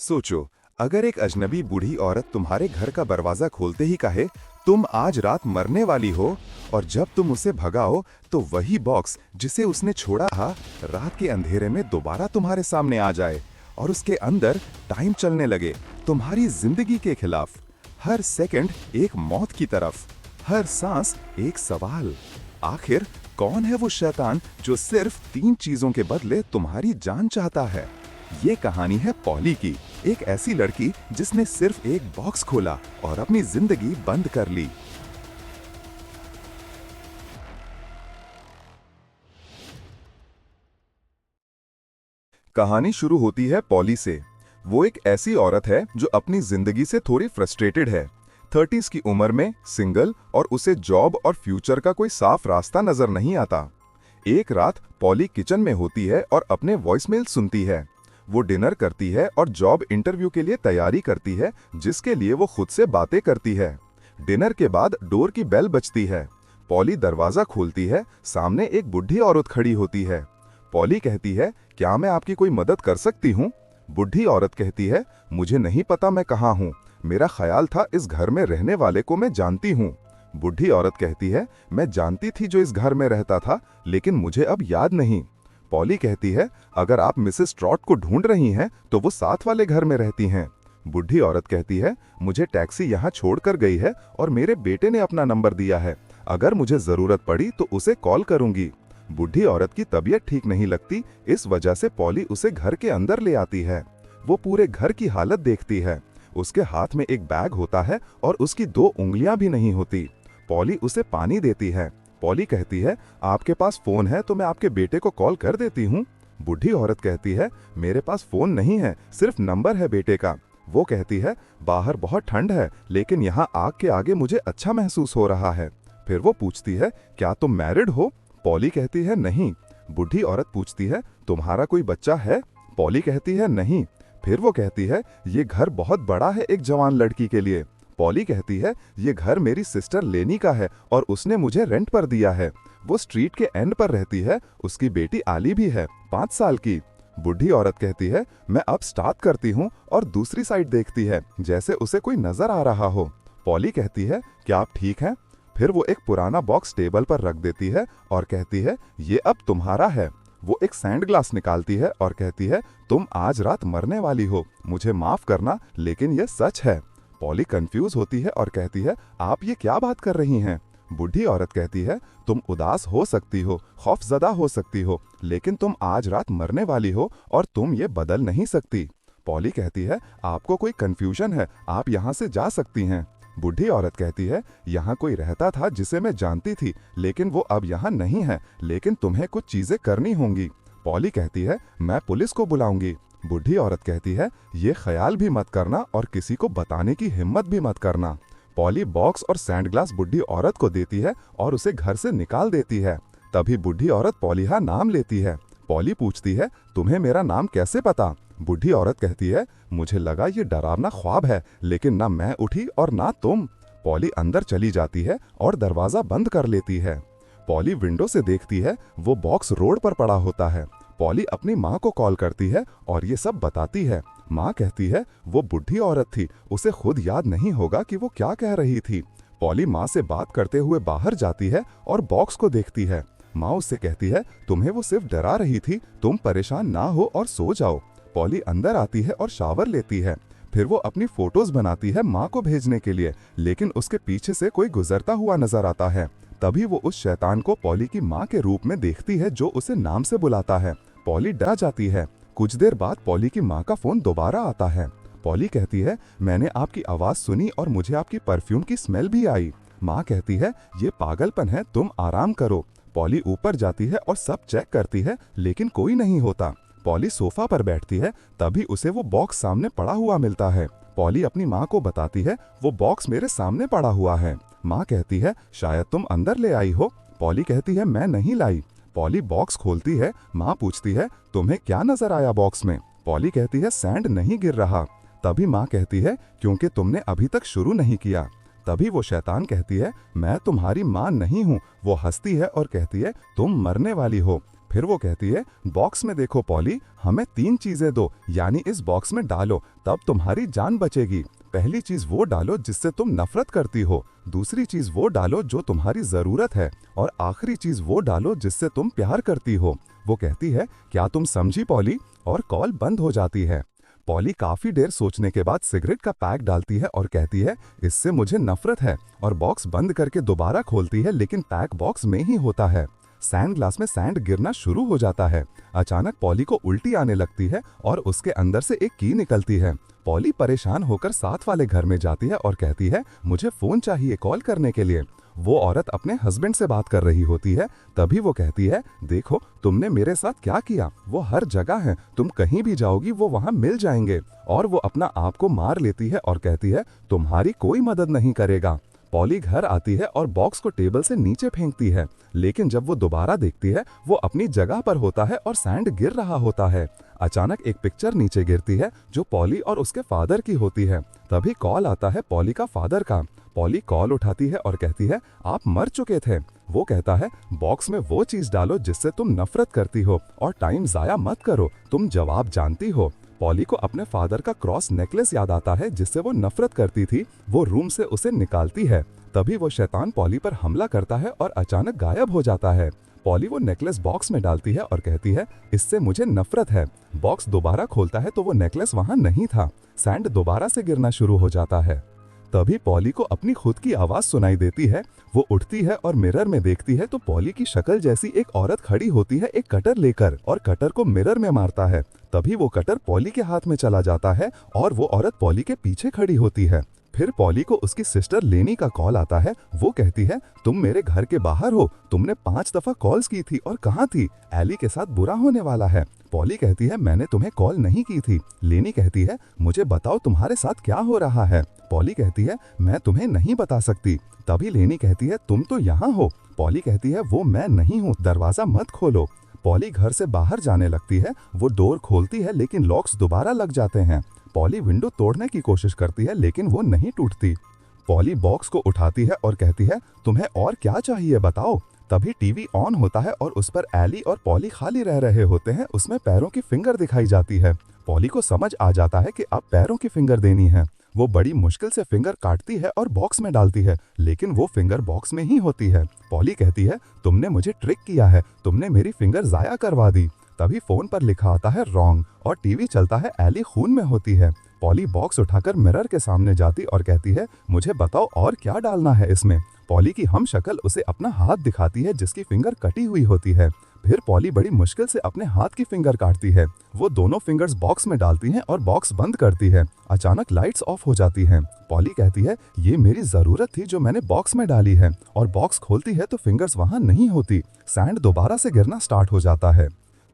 सोचो, अगर एक अजनबी बूढ़ी औरत तुम्हारे घर का दरवाजा खोलते ही कहे तुम आज रात मरने वाली हो, और जब तुम उसे भगाओ तो वही बॉक्स जिसे उसने छोड़ा था रात के अंधेरे में दोबारा तुम्हारे सामने आ जाए और उसके अंदर टाइम चलने लगे तुम्हारी जिंदगी के खिलाफ, हर सेकंड एक मौत की तरफ, हर सांस एक सवाल, आखिर कौन है वो शैतान जो सिर्फ 3 चीजों के बदले तुम्हारी जान चाहता है। ये कहानी है पॉली की, एक ऐसी लड़की जिसने सिर्फ एक बॉक्स खोला और अपनी जिंदगी बंद कर ली। कहानी शुरू होती है पॉली से। वो एक ऐसी औरत है जो अपनी जिंदगी से थोड़ी फ्रस्ट्रेटेड है। 30s की उम्र में, सिंगल, और उसे जॉब और फ्यूचर का कोई साफ रास्ता नजर नहीं आता। एक रात पॉली किचन में होती है और अपने वॉइसमेल सुनती है। वो डिनर करती है और जॉब इंटरव्यू के लिए तैयारी करती है, जिसके लिए वो खुद से बातें करती है। डिनर के बाद डोर की बेल बजती है। पॉली दरवाजा खोलती है, सामने एक बुढ़ी औरत खड़ी होती है। पॉली कहती है, क्या मैं आपकी कोई मदद कर सकती हूँ? बुढ़ी औरत कहती है, मुझे नहीं पता मैं कहाँ हूँ, मेरा ख्याल था इस घर में रहने वाले को मैं जानती हूँ। बुढ़ी औरत कहती है, मैं जानती थी जो इस घर में रहता था, लेकिन मुझे अब याद नहीं। पॉली कहती है, अगर आप मिसेस ट्रॉट को ढूंढ रही हैं तो वो साथ वाले घर में रहती हैं। बुढ़ी औरत कहती है, मुझे टैक्सी यहाँ छोड़कर गई है और मेरे बेटे ने अपना नंबर दिया है, अगर मुझे जरूरत पड़ी तो उसे कॉल करूंगी। बुढ़ी औरत की तबीयत ठीक नहीं लगती, इस वजह से पॉली उसे घर के अंदर ले आती है। वो पूरे घर की हालत देखती है। उसके हाथ में एक बैग होता है और उसकी 2 उंगलियां भी नहीं होती। पॉली उसे पानी देती है। पॉली कहती है, आपके पास फोन है तो मैं आपके बेटे को कॉल कर देती हूँ। बुढ़ी औरत कहती है, मेरे पास फोन नहीं है, सिर्फ नंबर है बेटे का। वो कहती है, बाहर बहुत ठंड है, लेकिन यहाँ आग के आगे मुझे अच्छा महसूस हो रहा है। फिर वो पूछती है, क्या तुम मैरिड हो? पॉली कहती है, नहीं। बुढ़ी औरत पूछती है, तुम्हारा कोई बच्चा है? पॉली कहती है, नहीं। फिर वो कहती है, ये घर बहुत बड़ा है एक जवान लड़की के लिए। पॉली कहती है, ये घर मेरी सिस्टर लेनी का है और उसने मुझे रेंट पर दिया है। वो स्ट्रीट के एंड पर रहती है, उसकी बेटी आली भी है, 5 साल की। बुढ़ी औरत कहती है, मैं अब स्टार्ट करती हूँ और दूसरी साइड देखती है, जैसे उसे कोई नजर आ रहा हो। पॉली कहती है, क्या आप ठीक हैं? फिर वो एक पुराना बॉक्स टेबल पर रख देती है और कहती है, ये अब तुम्हारा है। वो एक सैंड ग्लास निकालती है और कहती है, तुम आज रात मरने वाली हो, मुझे माफ करना, लेकिन ये सच है। पॉली कंफ्यूज होती है और कहती है, आप ये क्या बात कर रही हैं? बुढ़ी औरत कहती है, तुम उदास हो सकती हो, खौफजदा हो सकती हो, लेकिन तुम आज रात मरने वाली हो और तुम ये बदल नहीं सकती। पॉली कहती है, आपको कोई कंफ्यूजन है, आप यहाँ से जा सकती हैं। बुढ़ी औरत कहती है, यहाँ कोई रहता था जिसे मैं जानती थी, लेकिन वो अब यहाँ नहीं है, लेकिन तुम्हें कुछ चीजें करनी होंगी। पॉली कहती है, मैं पुलिस को बुलाऊंगी। बुढ़ी औरत कहती है, ये ख्याल भी मत करना और किसी को बताने की हिम्मत भी मत करना। पॉली बॉक्स और सैंड ग्लास बुढ़ी औरत को देती है और उसे घर से निकाल देती है। तभी बुढ़ी औरत पॉलीहा नाम लेती है। पॉली पूछती है, तुम्हें मेरा नाम कैसे पता? बुढ़ी औरत कहती है, मुझे लगा ये डरावना ख्वाब है, लेकिन ना मैं उठी और ना तुम। पॉली अंदर चली जाती है और दरवाजा बंद कर लेती है। पॉली विंडो से देखती है, वो बॉक्स रोड पर पड़ा होता है। पॉली अपनी माँ को कॉल करती है और ये सब बताती है। माँ कहती है, वो बुढ़ी औरत थी, उसे खुद याद नहीं होगा कि वो क्या कह रही थी। पॉली माँ से बात करते हुए बाहर जाती है और बॉक्स को देखती है। माँ उससे कहती है, तुम्हें वो सिर्फ डरा रही थी, तुम परेशान ना हो और सो जाओ। पॉली अंदर आती है और शावर लेती है। फिर वो अपनी फोटोज बनाती है माँ को भेजने के लिए, लेकिन उसके पीछे से कोई गुजरता हुआ नजर आता है। तभी वो उस शैतान को पॉली की माँ के रूप में देखती है, जो उसे नाम से बुलाता है। पॉली डर जाती है। कुछ देर बाद पॉली की माँ का फोन दोबारा आता है। पॉली कहती है, मैंने आपकी आवाज सुनी और मुझे आपकी परफ्यूम की स्मेल भी आई। माँ कहती है, ये पागलपन है, तुम आराम करो। पॉली ऊपर जाती है और सब चेक करती है, लेकिन कोई नहीं होता। पॉली सोफा पर बैठती है, तभी उसे वो बॉक्स सामने पड़ा हुआ मिलता है। पॉली अपनी माँ को बताती है, वो बॉक्स मेरे सामने पड़ा हुआ है। माँ कहती है, शायद तुम अंदर ले आई हो। पॉली कहती है, मैं नहीं लाई। पॉली बॉक्स खोलती है। माँ पूछती है, तुम्हें क्या नजर आया बॉक्स में? पॉली कहती है, सैंड नहीं गिर रहा। तभी माँ कहती है, क्योंकि तुमने अभी तक शुरू नहीं किया। तभी वो शैतान कहती है, मैं तुम्हारी माँ नहीं हूँ। वो हंसती है और कहती है, तुम मरने वाली हो। फिर वो कहती है, बॉक्स में देखो पॉली, हमें 3 चीजें दो, यानी इस बॉक्स में डालो, तब तुम्हारी जान बचेगी। पहली चीज वो डालो जिससे तुम नफरत करती हो, दूसरी चीज वो डालो जो तुम्हारी जरूरत है, और आखिरी चीज वो डालो जिससे तुम प्यार करती हो। वो कहती है, क्या तुम समझी पॉली? और कॉल बंद हो जाती है। पॉली काफी देर सोचने के बाद सिगरेट का पैक डालती है और कहती है, इससे मुझे नफरत है, और बॉक्स बंद करके दोबारा खोलती है, लेकिन पैक बॉक्स में ही होता है। सैंड ग्लास में सैंड गिरना शुरू हो जाता है। अचानक पॉली को उल्टी आने लगती है और उसके अंदर से एक की निकलती है। पॉली परेशान होकर साथ वाले घर में जाती है और कहती है, मुझे फोन चाहिए कॉल करने के लिए। वो औरत अपने हस्बैंड से बात कर रही होती है। तभी वो कहती है, देखो तुमने मेरे साथ क्या किया, वो हर जगह है, तुम कहीं भी जाओगी वो वहां मिल जाएंगे। और वो अपना आप को मार लेती है और कहती है, तुम्हारी कोई मदद नहीं करेगा। पॉली घर आती है और बॉक्स को टेबल से नीचे फेंकती है, लेकिन जब वो दोबारा देखती है वो अपनी जगह पर होता है और सैंड गिर रहा होता है। अचानक एक पिक्चर नीचे गिरती है जो पॉली और उसके फादर की होती है। तभी कॉल आता है पॉली का फादर का। पॉली कॉल उठाती है और कहती है, आप मर चुके थे। वो कहता है, बॉक्स में वो चीज डालो जिससे तुम नफरत करती हो, और टाइम जाया मत करो, तुम जवाब जानती हो। पॉली को अपने फादर का क्रॉस नेकलेस याद आता है जिससे वो नफरत करती थी। वो रूम से उसे निकालती है। तभी वो शैतान पॉली पर हमला करता है और अचानक गायब हो जाता है। पॉली वो नेकलेस बॉक्स में डालती है और कहती है, इससे मुझे नफरत है। बॉक्स दोबारा खोलता है तो वो नेकलेस वहां नहीं था। सैंड दोबारा से गिरना शुरू हो जाता है। तभी पॉली को अपनी खुद की आवाज सुनाई देती है। वो उठती है और मिरर में देखती है तो पॉली की शक्ल जैसी एक औरत खड़ी होती है एक कटर लेकर, और कटर को मिरर में मारता है। तभी वो कटर पॉली के हाथ में चला जाता है और वो औरत पॉली के पीछे खड़ी होती है। फिर पॉली को उसकी सिस्टर लेनी का कॉल आता है। वो कहती है, तुम मेरे घर के बाहर हो, तुमने 5 दफा कॉल्स की थी और कहाँ थी? एली के साथ बुरा होने वाला है। पॉली कहती है, मैंने तुम्हें कॉल नहीं की थी। लेनी कहती है, मुझे बताओ तुम्हारे साथ क्या हो रहा है? पॉली कहती है, मैं तुम्हें नहीं बता सकती। तभी लेनी कहती है, तुम तो यहाँ हो। पॉली कहती है, वो मैं नहीं हूँ, दरवाजा मत खोलो। पॉली घर से बाहर जाने लगती है। वो डोर खोलती है लेकिन लॉक्स दोबारा लग जाते हैं। पॉली विंडो तोड़ने की कोशिश करती है लेकिन वो नहीं टूटती। पॉली बॉक्स को उठाती है और कहती है, तुम्हें और क्या चाहिए बताओ? तभी टीवी ऑन होता है और उस पर एली और पॉली खाली रह रहे होते हैं। उसमें पैरों की फिंगर दिखाई जाती है। पॉली को समझ आ जाता है कि अब पैरों की फिंगर देनी है। वो बड़ी मुश्किल से फिंगर काटती है और बॉक्स में डालती है, लेकिन वो फिंगर बॉक्स में ही होती है। पॉली कहती है, तुमने मुझे ट्रिक किया है, तुमने मेरी फिंगर जाया करवा दी। तभी फोन पर लिखा आता है रॉन्ग और टीवी चलता है, एली खून में होती है। पॉली बॉक्स उठाकर मिरर के सामने जाती और कहती है, मुझे बताओ और क्या डालना है इसमें? पॉली की हम शक्ल उसे अपना हाथ दिखाती है जिसकी फिंगर कटी हुई होती है। फिर पॉली बड़ी मुश्किल से अपने हाथ की फिंगर काटती है। वो दोनों फिंगर्स बॉक्स में डालती हैं और बॉक्स बंद करती है। अचानक लाइट्स ऑफ हो जाती हैं। पॉली कहती है, ये मेरी जरूरत थी जो मैंने बॉक्स में डाली है, और बॉक्स खोलती है तो फिंगर्स वहां नहीं होती। सैंड दोबारा से गिरना स्टार्ट हो जाता है।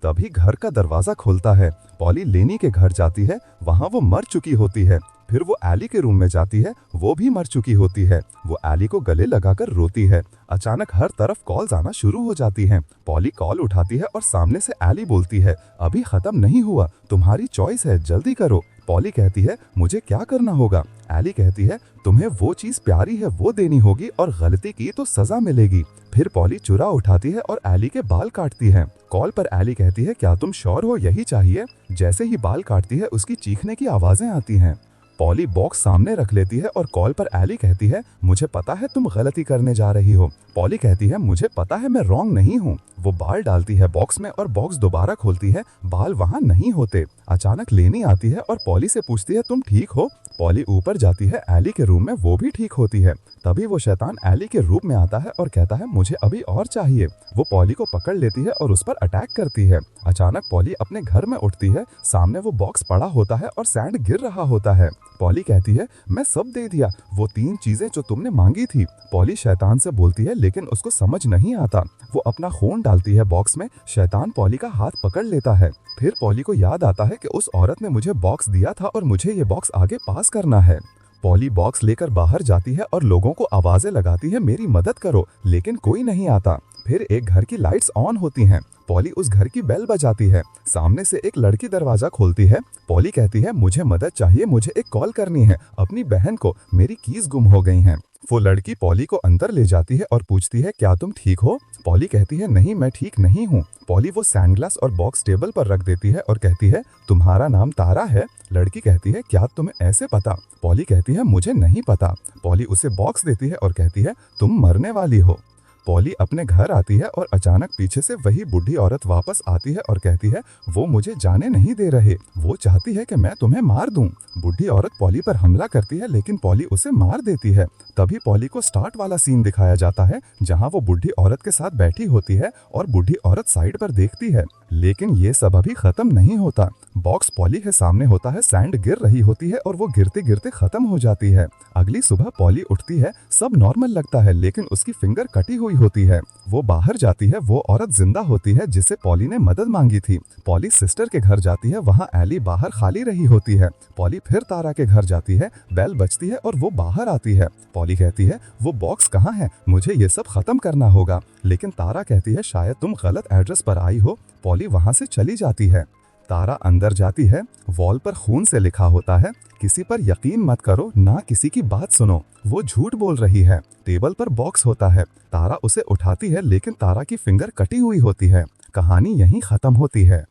तभी घर का दरवाजा खुलता है। पॉली लेनी के घर जाती है, वहां वो मर चुकी होती है। फिर वो एली के रूम में जाती है, वो भी मर चुकी होती है। वो एली को गले लगाकर रोती है। अचानक हर तरफ कॉल्स आना शुरू हो जाती हैं। पॉली कॉल उठाती है और सामने से एली बोलती है, अभी खत्म नहीं हुआ, तुम्हारी चॉइस है, जल्दी करो। पॉली कहती है, मुझे क्या करना होगा? एली कहती है, तुम्हें वो चीज प्यारी है वो देनी होगी, और गलती की तो सजा मिलेगी। फिर पॉली चुरा उठाती है और एली के बाल काटती है। कॉल पर एली कहती है, क्या तुम श्योर हो यही चाहिए? जैसे ही बाल काटती है उसकी चीखने की आवाजें आती हैं। पॉली बॉक्स सामने रख लेती है और कॉल पर एली कहती है, मुझे पता है तुम गलती करने जा रही हो। पॉली कहती है, मुझे पता है मैं रॉन्ग नहीं हूँ। वो बाल डालती है बॉक्स में और बॉक्स दोबारा खोलती है, बाल वहां नहीं होते। अचानक लेनी आती है और पॉली से पूछती है, तुम ठीक हो? पॉली ऊपर जाती है एली के रूम में, वो भी ठीक होती है। तभी वो शैतान एली के रूप में आता है और कहता है, मुझे अभी और चाहिए। वो पॉली को पकड़ लेती है और उस पर अटैक करती है। अचानक पॉली अपने घर में उठती है। सामने वो बॉक्स पड़ा होता है और सैंड गिर रहा होता है। पॉली कहती है, मैं सब दे दिया, वो 3 चीजें जो तुमने मांगी थी। पॉली शैतान से बोलती है लेकिन उसको समझ नहीं आता। वो अपना खून डालती है बॉक्स में। शैतान पॉली का हाथ पकड़ लेता है। फिर पॉली को याद आता है कि उस औरत ने मुझे बॉक्स दिया था और मुझे ये बॉक्स आगे पास करना है। पॉली बॉक्स लेकर बाहर जाती है और लोगों को आवाजें लगाती है, मेरी मदद करो, लेकिन कोई नहीं आता। फिर एक घर की लाइट्स ऑन होती हैं। पॉली उस घर की बेल बजाती है। सामने से एक लड़की दरवाजा खोलती है। पॉली कहती है मुझे मदद चाहिए, मुझे एक कॉल करनी है अपनी बहन को, मेरी कीज गुम हो गई हैं। वो लड़की पॉली को अंदर ले जाती है और पूछती है क्या तुम ठीक हो? पॉली कहती है नहीं, मैं ठीक नहीं हूँ। पॉली वो सैंडग्लास और बॉक्स टेबल पर रख देती है और कहती है तुम्हारा नाम तारा है? लड़की कहती है क्या तुम्हें ऐसे पता? पॉली कहती है मुझे नहीं पता। पॉली उसे बॉक्स देती है और कहती है तुम मरने वाली हो। पॉली अपने घर आती है और अचानक पीछे से वही बूढ़ी औरत वापस आती है और कहती है वो मुझे जाने नहीं दे रहे, वो चाहती है कि मैं तुम्हें मार दूं। बूढ़ी औरत पॉली पर हमला करती है लेकिन पॉली उसे मार देती है। तभी पॉली को स्टार्ट वाला सीन दिखाया जाता है जहां वो बूढ़ी औरत के साथ बैठी होती है और बूढ़ी औरत साइड पर देखती है। लेकिन ये सब अभी खत्म नहीं होता। बॉक्स पॉली के सामने होता है, सैंड गिर रही होती है और वो गिरते गिरते खत्म हो जाती है। अगली सुबह पॉली उठती है, सब नॉर्मल लगता है लेकिन उसकी फिंगर कटी हुई होती है। वो बाहर जाती है, वो औरत जिंदा होती है जिससे पॉली ने मदद मांगी थी। पॉली सिस्टर के घर जाती है, वहाँ एली बाहर खाली रही होती है। पॉली फिर तारा के घर जाती है, बेल बजती है और वो बाहर आती है। पॉली कहती है वो बॉक्स कहाँ है, मुझे ये सब खत्म करना होगा। लेकिन तारा कहती है शायद तुम गलत एड्रेस पर आई हो। पॉली वहाँ से चली जाती है। तारा अंदर जाती है, वॉल पर खून से लिखा होता है किसी पर यकीन मत करो, ना किसी की बात सुनो, वो झूठ बोल रही है। टेबल पर बॉक्स होता है, तारा उसे उठाती है लेकिन तारा की फिंगर कटी हुई होती है। कहानी यहीं खत्म होती है।